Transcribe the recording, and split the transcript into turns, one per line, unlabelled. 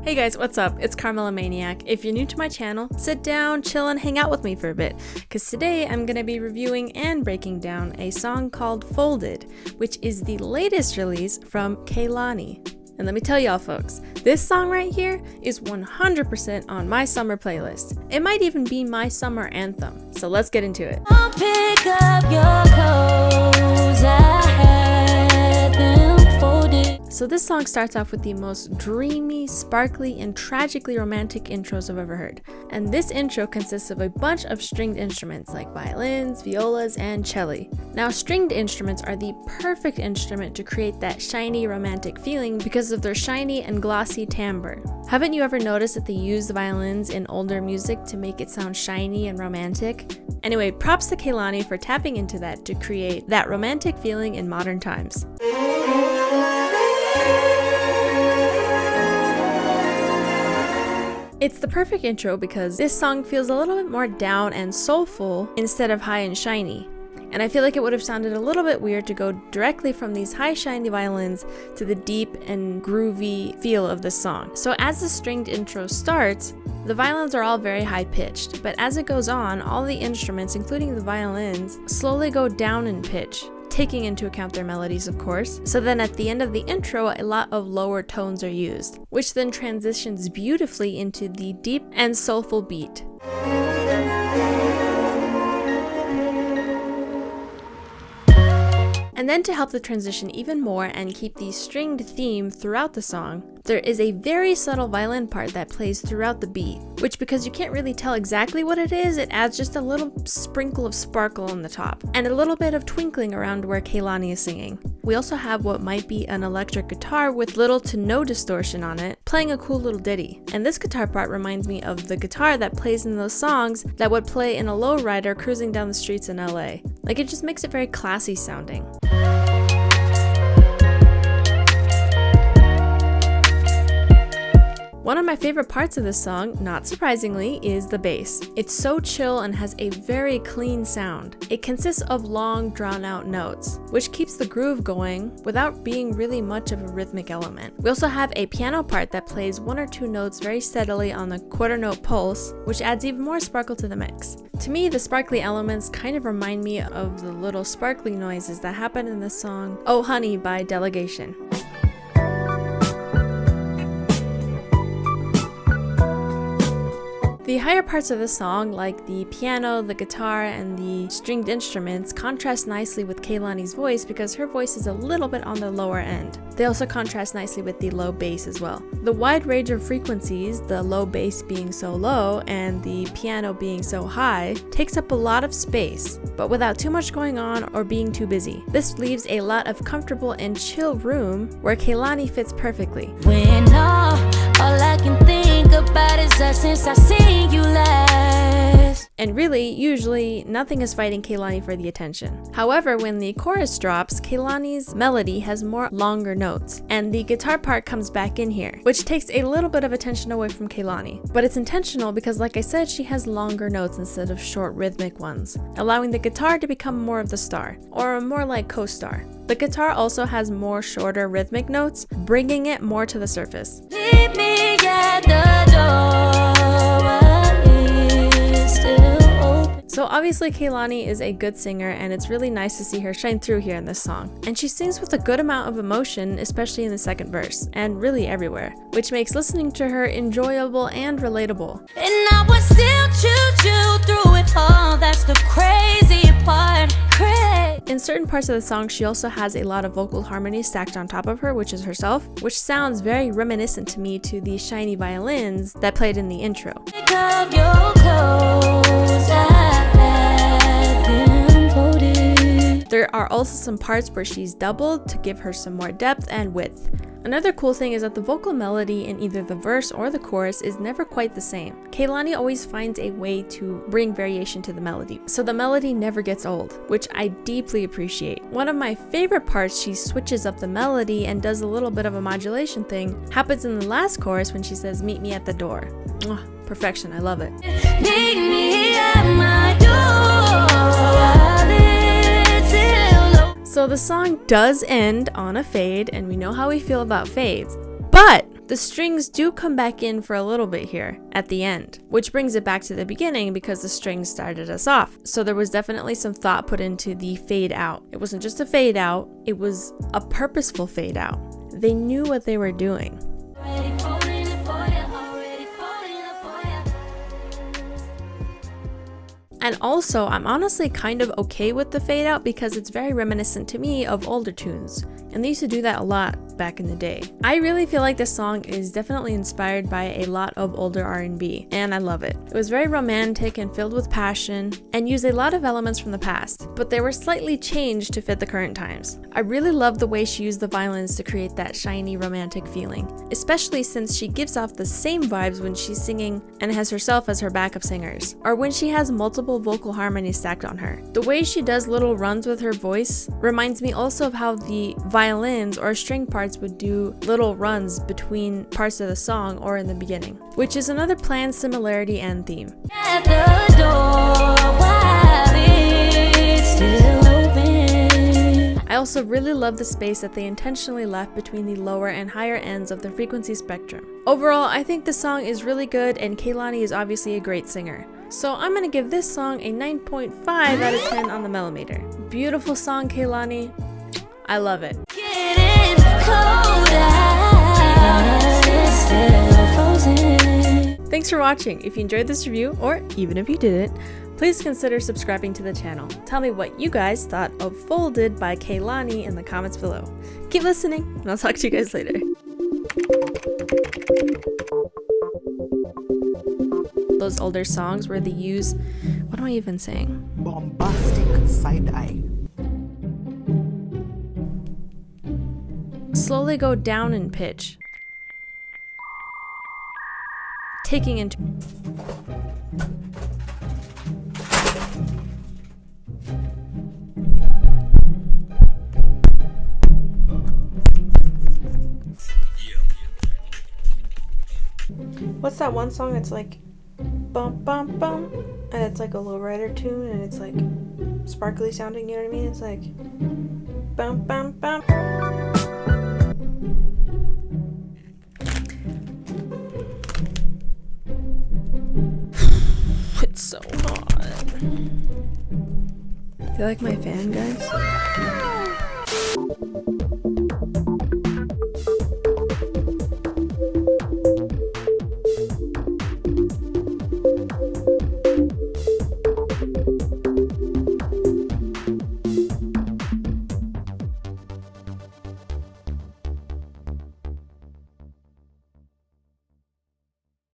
Hey guys, what's up? It's Carmela Maniac. If you're new to my channel, sit down, chill, and hang out with me for a bit, because today I'm going to be reviewing and breaking down a song called Folded, which is the latest release from Kehlani. And let me tell y'all folks, this song right here is 100% on my summer playlist. It might even be my summer anthem, so let's get into it.
I'll pick up your clothes, I had them folded.
So this song starts off with the most dreamy, sparkly, and tragically romantic intros I've ever heard. And this intro consists of a bunch of stringed instruments like violins, violas, and cello. Now, stringed instruments are the perfect instrument to create that shiny, romantic feeling because of their shiny and glossy timbre. Haven't you ever noticed that they use the violins in older music to make it sound shiny and romantic? Anyway, props to Kehlani for tapping into that to create that romantic feeling in modern times. It's the perfect intro because this song feels a little bit more down and soulful instead of high and shiny. And I feel like it would have sounded a little bit weird to go directly from these high shiny violins to the deep and groovy feel of the song. So as the stringed intro starts, the violins are all very high pitched, but as it goes on, all the instruments, including the violins, slowly go down in pitch, taking into account their melodies, of course. So then at the end of the intro, a lot of lower tones are used, which then transitions beautifully into the deep and soulful beat. And then to help the transition even more and keep the stringed theme throughout the song, there is a very subtle violin part that plays throughout the beat, which, because you can't really tell exactly what it is, it adds just a little sprinkle of sparkle on the top, and a little bit of twinkling around where Kehlani is singing. We also have what might be an electric guitar with little to no distortion on it, playing a cool little ditty. And this guitar part reminds me of the guitar that plays in those songs that would play in a lowrider cruising down the streets in LA. Like, it just makes it very classy sounding. One of my favorite parts of this song, not surprisingly, is the bass. It's so chill and has a very clean sound. It consists of long, drawn-out notes, which keeps the groove going without being really much of a rhythmic element. We also have a piano part that plays one or two notes very steadily on the quarter note pulse, which adds even more sparkle to the mix. To me, the sparkly elements kind of remind me of the little sparkly noises that happen in the song Oh Honey by Delegation. The higher parts of the song, like the piano, the guitar, and the stringed instruments, contrast nicely with Kehlani's voice because her voice is a little bit on the lower end. They also contrast nicely with the low bass as well. The wide range of frequencies, the low bass being so low and the piano being so high, takes up a lot of space, but without too much going on or being too busy. This leaves a lot of comfortable and chill room where Kehlani fits perfectly.
When all I can think about is that since I seen you last.
And really, usually, nothing is fighting Kehlani for the attention. However, when the chorus drops, Kehlani's melody has more longer notes, and the guitar part comes back in here, which takes a little bit of attention away from Kehlani. But it's intentional because, like I said, she has longer notes instead of short rhythmic ones, allowing the guitar to become more of the star, or more like co-star. The guitar also has more shorter rhythmic notes, bringing it more to the surface.
Meet me at the door, it's still open.
So obviously Kehlani is a good singer, and it's really nice to see her shine through here in this song. And she sings with a good amount of emotion, especially in the second verse, and really everywhere, which makes listening to her enjoyable and relatable.
And I would still choose you through it all, that's the crazy part.
In certain parts of the song, she also has a lot of vocal harmonies stacked on top of her, which is herself, which sounds very reminiscent to me to the shiny violins that played in the intro.
Pick up your clothes, I had them folded.
There are also some parts where she's doubled to give her some more depth and width. Another cool thing is that the vocal melody in either the verse or the chorus is never quite the same. Kehlani always finds a way to bring variation to the melody, so the melody never gets old, which I deeply appreciate. One of my favorite parts, she switches up the melody and does a little bit of a modulation thing, happens in the last chorus when she says, "Meet me at the door." Mwah, perfection, I love it.
Meet me at my door.
So the song does end on a fade, and we know how we feel about fades. But The strings do come back in for a little bit here at the end, which brings it back to the beginning because the strings started us off. So there was definitely some thought put into the fade out. It wasn't just a fade out, it was a purposeful fade out. They knew what they were doing. And also, I'm honestly kind of okay with the fade out because it's very reminiscent to me of older tunes, and they used to do that a lot back in the day. I really feel like this song is definitely inspired by a lot of older R&B, and I love it. It was very romantic and filled with passion, and used a lot of elements from the past, but they were slightly changed to fit the current times. I really love the way she used the violins to create that shiny romantic feeling, especially since she gives off the same vibes when she's singing and has herself as her backup singers, or when she has multiple vocal harmonies stacked on her. The way she does little runs with her voice reminds me also of how the violins or string parts would do little runs between parts of the song or in the beginning, which is another planned similarity and theme.
At the door, while it's still open.
I also really love the space that they intentionally left between the lower and higher ends of the frequency spectrum. Overall, I think this song is really good, and Kehlani is obviously a great singer. So I'm gonna give this song a 9.5 out of 10 on the millimeter. Beautiful song, Kehlani. I love it.
Getting colder, it's still frozen.
Thanks for watching. If you enjoyed this review, or even if you didn't, please consider subscribing to the channel. Tell me what you guys thought of Folded by Kehlani in the comments below. Keep listening, and I'll talk to you guys later. Those older songs where they use, what am I even saying?
Bombastic side eye.
Slowly go down in pitch. Taking into what's that one song? It's like bum bum bum, and it's like a lowrider tune, and it's like sparkly sounding. You know what I mean? It's like bum bum bum. It's so hot. Do you like my fan, guys?